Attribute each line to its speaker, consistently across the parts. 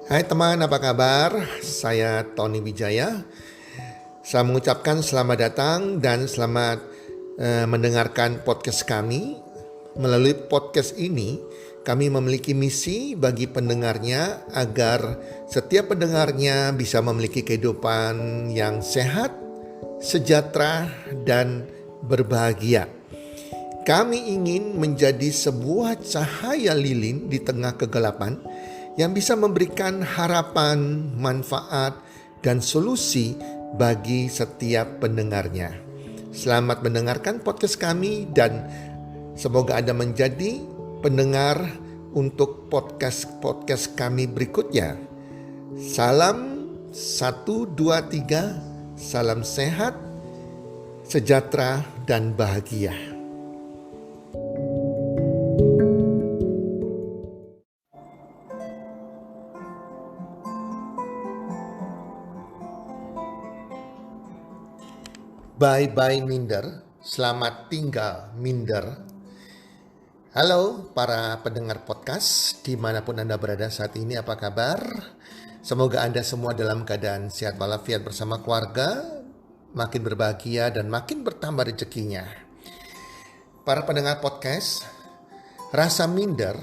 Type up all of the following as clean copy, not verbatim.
Speaker 1: Hai teman, apa kabar? Saya Tony Wijaya. Saya mengucapkan selamat datang dan selamat mendengarkan podcast kami. Melalui podcast ini, kami memiliki misi bagi pendengarnya agar setiap pendengarnya bisa memiliki kehidupan yang sehat, sejahtera, dan berbahagia. Kami ingin menjadi sebuah cahaya lilin di tengah kegelapan yang bisa memberikan harapan, manfaat, dan solusi bagi setiap pendengarnya. Selamat mendengarkan podcast kami dan semoga Anda menjadi pendengar untuk podcast kami berikutnya. Salam 1, 2, 3, salam sehat, sejahtera, dan bahagia. Bye-bye minder, selamat tinggal minder. Halo para pendengar podcast, dimanapun Anda berada saat ini, apa kabar? Semoga Anda semua dalam keadaan sehat walafiat bersama keluarga, makin berbahagia dan makin bertambah rezekinya. Para pendengar podcast, rasa minder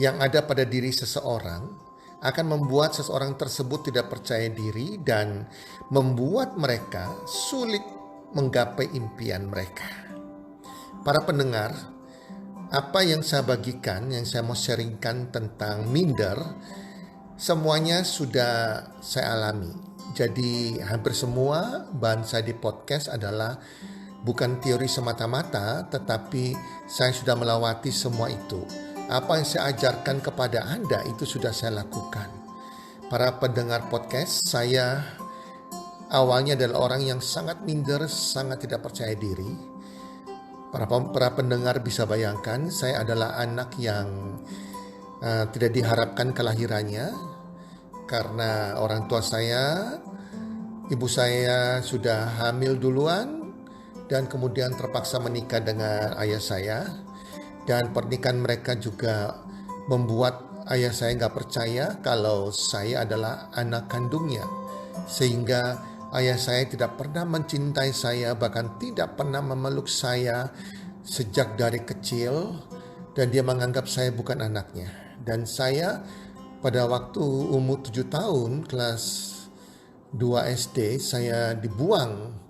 Speaker 1: yang ada pada diri seseorang akan membuat seseorang tersebut tidak percaya diri dan membuat mereka sulit menggapai impian mereka. Para pendengar, apa yang saya bagikan, yang saya mau sharingkan tentang minder, semuanya sudah saya alami. Jadi hampir semua bahan saya di podcast adalah bukan teori semata-mata, tetapi saya sudah melewati semua itu. Apa yang saya ajarkan kepada Anda itu sudah saya lakukan. Para pendengar podcast, saya awalnya adalah orang yang sangat minder, sangat tidak percaya diri. Para pendengar bisa bayangkan, saya adalah anak yang tidak diharapkan kelahirannya. Karena orang tua saya, ibu saya sudah hamil duluan dan kemudian terpaksa menikah dengan ayah saya. Dan pernikahan mereka juga membuat ayah saya nggak percaya kalau saya adalah anak kandungnya. Sehingga ayah saya tidak pernah mencintai saya, bahkan tidak pernah memeluk saya sejak dari kecil. Dan dia menganggap saya bukan anaknya. Dan saya pada waktu umur 7 tahun, kelas 2 SD, saya dibuang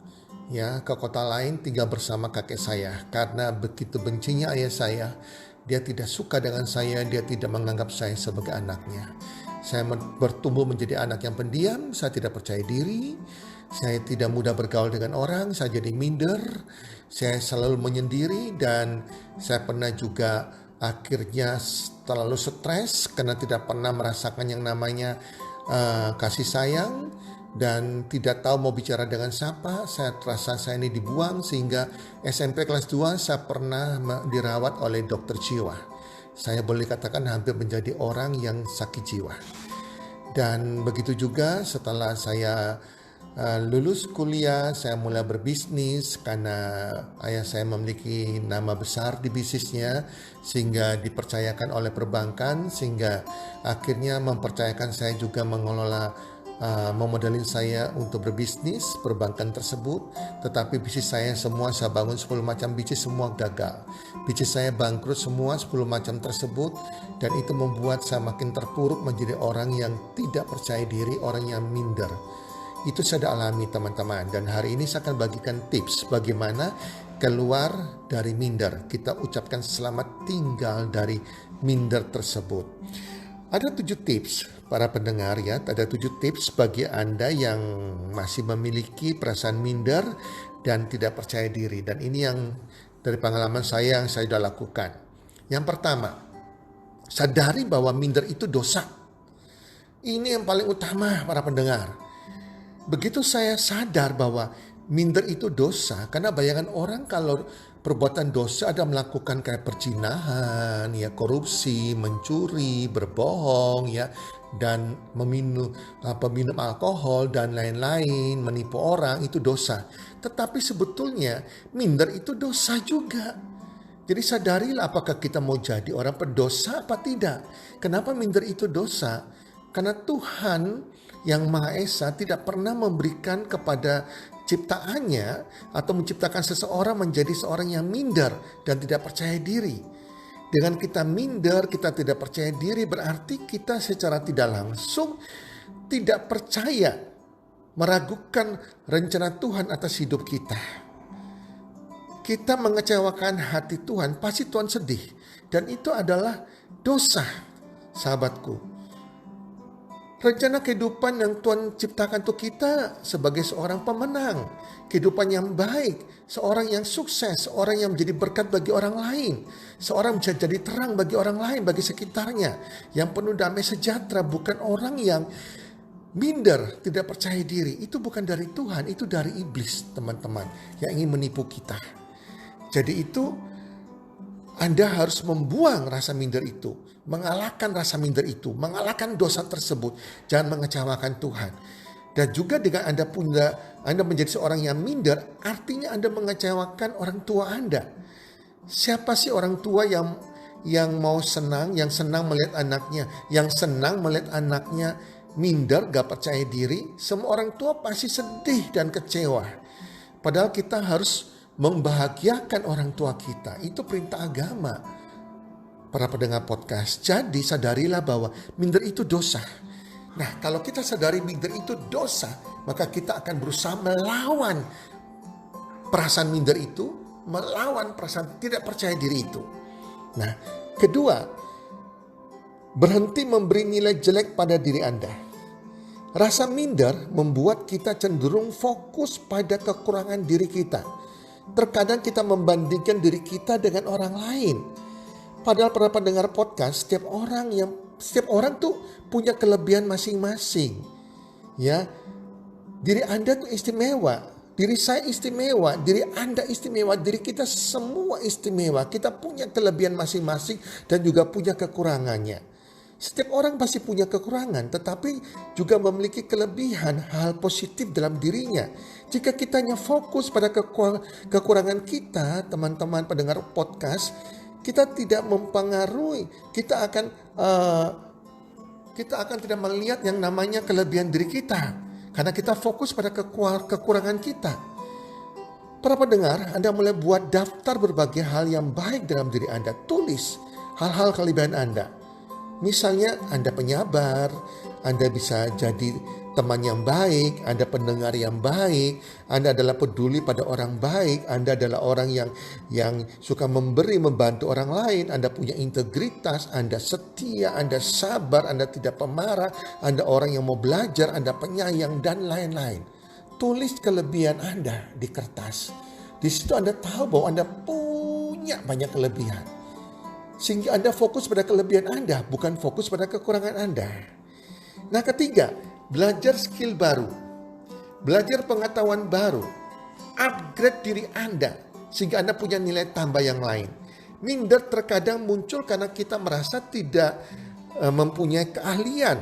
Speaker 1: ke kota lain tinggal bersama kakek saya. Karena begitu bencinya ayah saya, dia tidak suka dengan saya, dia tidak menganggap saya sebagai anaknya. Saya bertumbuh menjadi anak yang pendiam, saya tidak percaya diri, saya tidak mudah bergaul dengan orang, saya jadi minder, saya selalu menyendiri, dan saya pernah juga akhirnya terlalu stres karena tidak pernah merasakan yang namanya kasih sayang. Dan tidak tahu mau bicara dengan siapa. Saya terasa saya ini dibuang, sehingga SMP kelas 2 saya pernah dirawat oleh dokter jiwa. Saya boleh katakan hampir menjadi orang yang sakit jiwa. Dan begitu juga setelah saya lulus kuliah, saya mulai berbisnis karena ayah saya memiliki nama besar di bisnisnya, sehingga dipercayakan oleh perbankan, sehingga akhirnya mempercayakan saya juga mengelola memodalin saya untuk berbisnis perbankan tersebut. Tetapi bisnis saya semua saya bangun 10 macam bisnis, semua gagal. Bisnis saya bangkrut semua 10 macam tersebut, dan itu membuat saya makin terpuruk menjadi orang yang tidak percaya diri, orang yang minder. Itu saya sudah alami teman-teman, dan hari ini saya akan bagikan tips bagaimana keluar dari minder. Kita ucapkan selamat tinggal dari minder tersebut. Ada 7 tips para pendengar ya, ada 7 tips bagi Anda yang masih memiliki perasaan minder dan tidak percaya diri. Dan ini yang dari pengalaman saya yang saya sudah lakukan. Yang pertama, sadari bahwa minder itu dosa. Ini yang paling utama para pendengar. Begitu saya sadar bahwa minder itu dosa, karena bayangan orang kalau perbuatan dosa ada melakukan kayak perzinahan, korupsi, mencuri, berbohong, dan meminum alkohol dan lain-lain, menipu orang, itu dosa. Tetapi sebetulnya minder itu dosa juga. Jadi sadarilah apakah kita mau jadi orang pendosa apa tidak. Kenapa minder itu dosa? Karena Tuhan yang Maha Esa tidak pernah memberikan kepada ciptaannya atau menciptakan seseorang menjadi seorang yang minder dan tidak percaya diri. Dengan kita minder, kita tidak percaya diri, berarti kita secara tidak langsung tidak percaya, meragukan rencana Tuhan atas hidup kita. Kita mengecewakan hati Tuhan, pasti Tuhan sedih. Dan itu adalah dosa, sahabatku. Rencana kehidupan yang Tuhan ciptakan untuk kita sebagai seorang pemenang. Kehidupan yang baik, seorang yang sukses, seorang yang menjadi berkat bagi orang lain. Seorang bisa jadi terang bagi orang lain, bagi sekitarnya. Yang penuh damai sejahtera, bukan orang yang minder, tidak percaya diri. Itu bukan dari Tuhan, itu dari iblis, teman-teman, yang ingin menipu kita. Jadi itu Anda harus membuang rasa minder itu, mengalahkan rasa minder itu, mengalahkan dosa tersebut. Jangan mengecewakan Tuhan. Dan juga dengan Anda menjadi seorang yang minder, artinya Anda mengecewakan orang tua Anda. Siapa sih orang tua yang mau senang, yang senang melihat anaknya, minder, gak percaya diri? Semua orang tua pasti sedih dan kecewa. Padahal kita harus membahagiakan orang tua kita. Itu perintah agama. Para pendengar podcast, jadi sadarilah bahwa minder itu dosa. Nah, kalau kita sadari minder itu dosa, maka kita akan berusaha melawan perasaan minder itu, melawan perasaan tidak percaya diri itu. Nah, kedua, berhenti memberi nilai jelek pada diri Anda. Rasa minder membuat kita cenderung fokus pada kekurangan diri kita. Terkadang kita membandingkan diri kita dengan orang lain. Padahal para pendengar podcast, setiap orang tuh punya kelebihan masing-masing. Ya, diri Anda tuh istimewa, diri saya istimewa, diri Anda istimewa, diri kita semua istimewa. Kita punya kelebihan masing-masing dan juga punya kekurangannya. Setiap orang pasti punya kekurangan, tetapi juga memiliki kelebihan, hal positif dalam dirinya. Jika kita hanya fokus pada kekurangan kita, teman-teman pendengar podcast, kita tidak mempengaruhi, kita akan tidak melihat yang namanya kelebihan diri kita. Karena kita fokus pada kekurangan kita. Para pendengar, Anda mulai buat daftar berbagai hal yang baik dalam diri Anda. Tulis hal-hal kelebihan Anda. Misalnya Anda penyabar, Anda bisa jadi teman yang baik, Anda pendengar yang baik, Anda adalah peduli pada orang baik, Anda adalah orang yang suka memberi, membantu orang lain, Anda punya integritas, Anda setia, Anda sabar, Anda tidak pemarah, Anda orang yang mau belajar, Anda penyayang, dan lain-lain. Tulis kelebihan Anda di kertas. Di situ Anda tahu bahwa Anda punya banyak kelebihan. Sehingga Anda fokus pada kelebihan Anda, bukan fokus pada kekurangan Anda. Nah, ketiga, belajar skill baru. Belajar pengetahuan baru. Upgrade diri Anda, sehingga Anda punya nilai tambah yang lain. Minder terkadang muncul karena kita merasa tidak mempunyai keahlian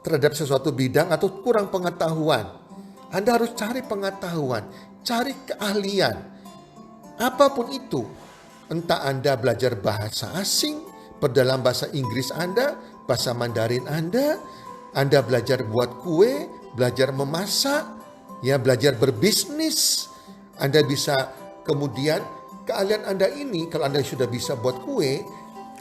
Speaker 1: terhadap sesuatu bidang atau kurang pengetahuan. Anda harus cari pengetahuan, cari keahlian. Apapun itu. Entah Anda belajar bahasa asing, perdalam bahasa Inggris Anda, bahasa Mandarin Anda belajar buat kue, belajar memasak, ya belajar berbisnis. Anda bisa kemudian keahlian Anda ini, kalau Anda sudah bisa buat kue,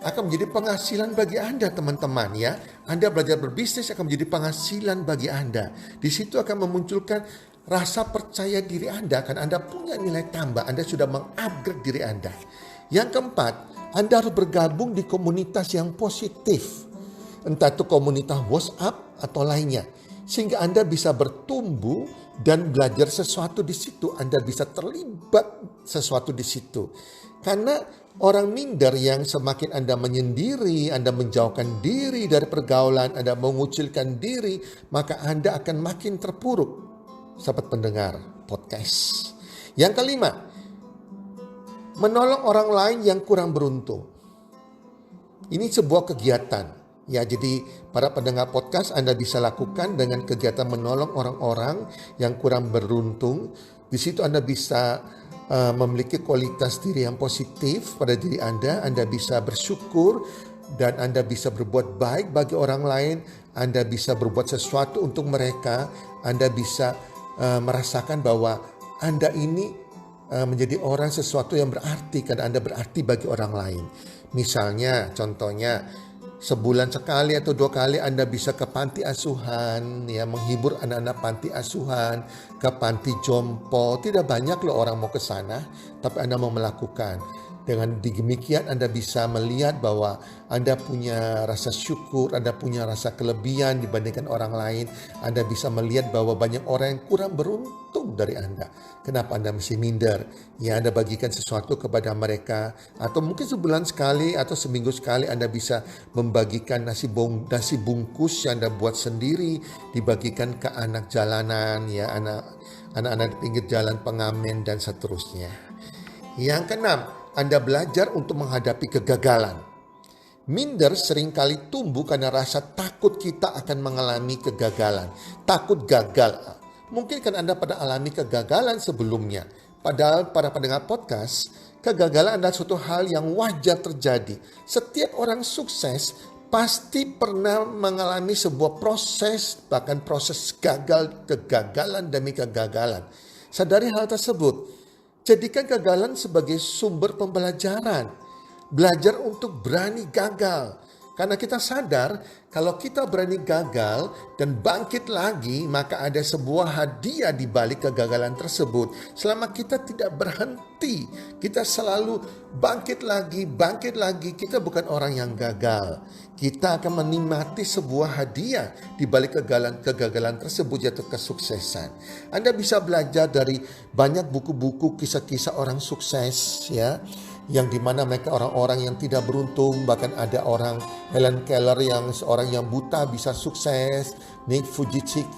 Speaker 1: akan menjadi penghasilan bagi Anda, teman-teman ya. Anda belajar berbisnis akan menjadi penghasilan bagi Anda. Di situ akan memunculkan rasa percaya diri Anda, kan Anda punya nilai tambah, Anda sudah mengupgrade diri Anda. Yang keempat, Anda harus bergabung di komunitas yang positif. Entah itu komunitas WhatsApp atau lainnya. Sehingga Anda bisa bertumbuh dan belajar sesuatu di situ. Anda bisa terlibat sesuatu di situ. Karena orang minder yang semakin Anda menyendiri, Anda menjauhkan diri dari pergaulan, Anda mengucilkan diri, maka Anda akan makin terpuruk. Sahabat pendengar podcast. Yang kelima, menolong orang lain yang kurang beruntung. Ini sebuah kegiatan. Ya, jadi para pendengar podcast Anda bisa lakukan dengan kegiatan menolong orang-orang yang kurang beruntung. Di situ Anda bisa memiliki kualitas diri yang positif pada diri Anda. Anda bisa bersyukur dan Anda bisa berbuat baik bagi orang lain, Anda bisa berbuat sesuatu untuk mereka, Anda bisa merasakan bahwa Anda ini menjadi orang sesuatu yang berarti karena Anda berarti bagi orang lain. Misalnya, contohnya, sebulan sekali atau 2 kali Anda bisa ke panti asuhan, ya, menghibur anak-anak panti asuhan, ke panti jompo. Tidak banyak loh orang mau ke sana, tapi Anda mau melakukan. Dengan demikian Anda bisa melihat bahwa Anda punya rasa syukur, Anda punya rasa kelebihan dibandingkan orang lain. Anda bisa melihat bahwa banyak orang yang kurang beruntung dari Anda. Kenapa Anda mesti minder? Ya, Anda bagikan sesuatu kepada mereka. Atau mungkin sebulan sekali atau seminggu sekali Anda bisa membagikan nasi bungkus yang Anda buat sendiri, dibagikan ke anak jalanan, ya, anak-anak di pinggir jalan, pengamen, dan seterusnya. Yang keenam, Anda belajar untuk menghadapi kegagalan. Minder seringkali tumbuh karena rasa takut kita akan mengalami kegagalan. Takut gagal. Mungkin kan Anda pernah alami kegagalan sebelumnya. Padahal para pendengar podcast, kegagalan adalah suatu hal yang wajar terjadi. Setiap orang sukses pasti pernah mengalami sebuah proses, bahkan proses kegagalan demi kegagalan. Sadari hal tersebut. Jadikan kegagalan sebagai sumber pembelajaran. Belajar untuk berani gagal. Karena kita sadar kalau kita berani gagal dan bangkit lagi, maka ada sebuah hadiah di balik kegagalan tersebut. Selama kita tidak berhenti, kita selalu bangkit lagi, kita bukan orang yang gagal. Kita akan menikmati sebuah hadiah di balik kegagalan tersebut, yaitu kesuksesan. Anda bisa belajar dari banyak buku-buku kisah-kisah orang sukses, ya, yang dimana mereka orang-orang yang tidak beruntung. Bahkan ada orang Helen Keller yang seorang yang buta bisa sukses, Nick Vujicic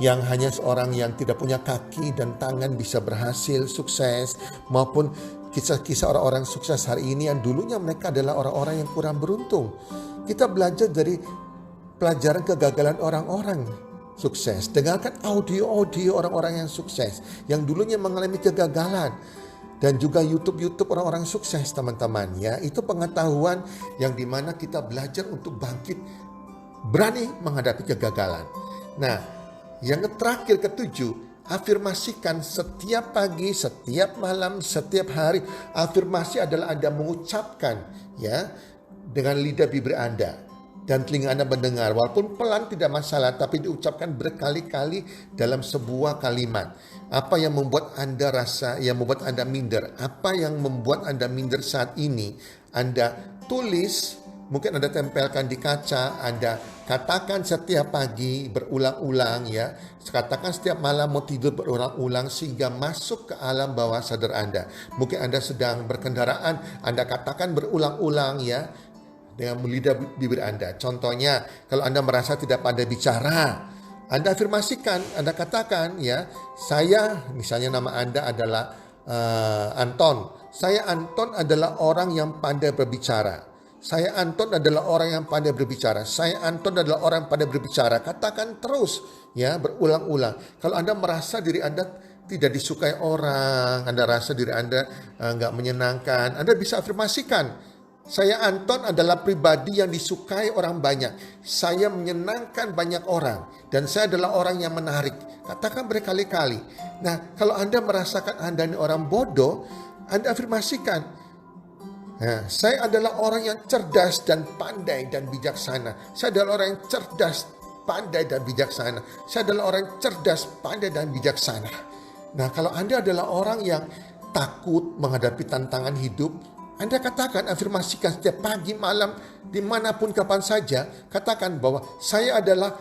Speaker 1: yang hanya seorang yang tidak punya kaki dan tangan bisa berhasil sukses, maupun kisah-kisah orang-orang sukses hari ini yang dulunya mereka adalah orang-orang yang kurang beruntung. Kita belajar dari pelajaran kegagalan orang-orang sukses. Dengarkan audio-audio orang-orang yang sukses yang dulunya mengalami kegagalan. Dan juga YouTube orang-orang sukses, teman-teman, ya. Itu pengetahuan yang dimana kita belajar untuk bangkit, berani menghadapi kegagalan. Nah, yang terakhir, ketujuh, afirmasikan setiap pagi, setiap malam, setiap hari. Afirmasi adalah Anda mengucapkan, ya, dengan lidah bibir Anda dan telinga Anda mendengar. Walaupun pelan tidak masalah, tapi diucapkan berkali-kali dalam sebuah kalimat. Apa yang membuat Anda membuat Anda minder? Apa yang membuat Anda minder saat ini? Anda tulis, mungkin Anda tempelkan di kaca, Anda katakan setiap pagi berulang-ulang, ya. Katakan setiap malam mau tidur berulang-ulang sehingga masuk ke alam bawah sadar Anda. Mungkin Anda sedang berkendaraan, Anda katakan berulang-ulang, ya, dengan lidah bibir Anda. Contohnya, kalau Anda merasa tidak pandai bicara, Anda afirmasikan, Anda katakan, ya, saya, misalnya nama Anda adalah Anton. Saya Anton adalah orang yang pandai berbicara. Saya Anton adalah orang yang pandai berbicara. Saya Anton adalah orang yang pandai berbicara. Katakan terus, ya, berulang-ulang. Kalau Anda merasa diri Anda tidak disukai orang, Anda rasa diri Anda nggak menyenangkan, Anda bisa afirmasikan, saya Anton adalah pribadi yang disukai orang banyak. Saya menyenangkan banyak orang. Dan saya adalah orang yang menarik. Katakan berkali-kali. Nah, kalau Anda merasakan Anda ini orang bodoh, Anda afirmasikan, nah, saya adalah orang yang cerdas dan pandai dan bijaksana. Saya adalah orang yang cerdas, pandai dan bijaksana. Saya adalah orang yang cerdas, pandai dan bijaksana. Nah, kalau Anda adalah orang yang takut menghadapi tantangan hidup, Anda katakan, afirmasikan setiap pagi, malam, dimanapun, kapan saja. Katakan bahwa saya adalah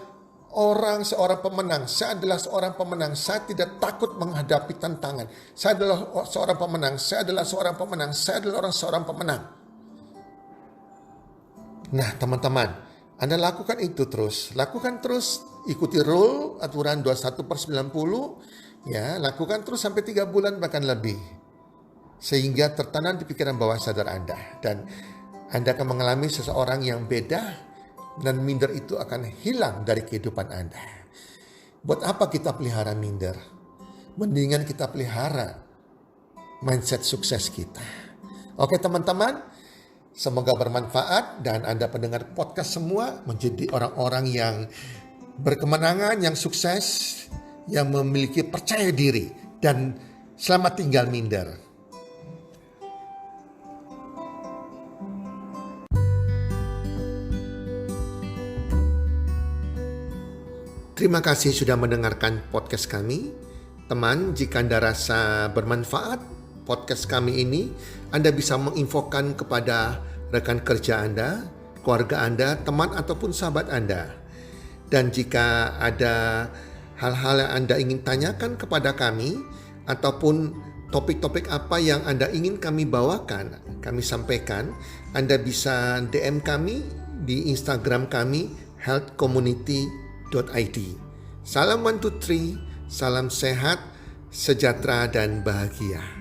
Speaker 1: seorang pemenang. Saya adalah seorang pemenang. Saya tidak takut menghadapi tantangan. Saya adalah seorang pemenang. Saya adalah seorang pemenang. Saya adalah seorang pemenang. Nah, teman-teman, Anda lakukan itu terus. Lakukan terus, ikuti rule, aturan 21/90. Ya, lakukan terus sampai 3 bulan bahkan lebih. Sehingga tertanam di pikiran bawah sadar Anda. Dan Anda akan mengalami seseorang yang beda. Dan minder itu akan hilang dari kehidupan Anda. Buat apa kita pelihara minder? Mendingan kita pelihara mindset sukses kita. Oke, teman-teman. Semoga bermanfaat dan Anda pendengar podcast semua menjadi orang-orang yang berkemenangan, yang sukses, yang memiliki percaya diri, dan selamat tinggal minder. Terima kasih sudah mendengarkan podcast kami. Teman, jika Anda rasa bermanfaat podcast kami ini, Anda bisa menginfokan kepada rekan kerja Anda, keluarga Anda, teman ataupun sahabat Anda. Dan jika ada hal-hal yang Anda ingin tanyakan kepada kami, ataupun topik-topik apa yang Anda ingin kami bawakan, kami sampaikan, Anda bisa DM kami di Instagram kami, healthcommunity.id. Salam 1, 2, 3, salam sehat, sejahtera dan bahagia.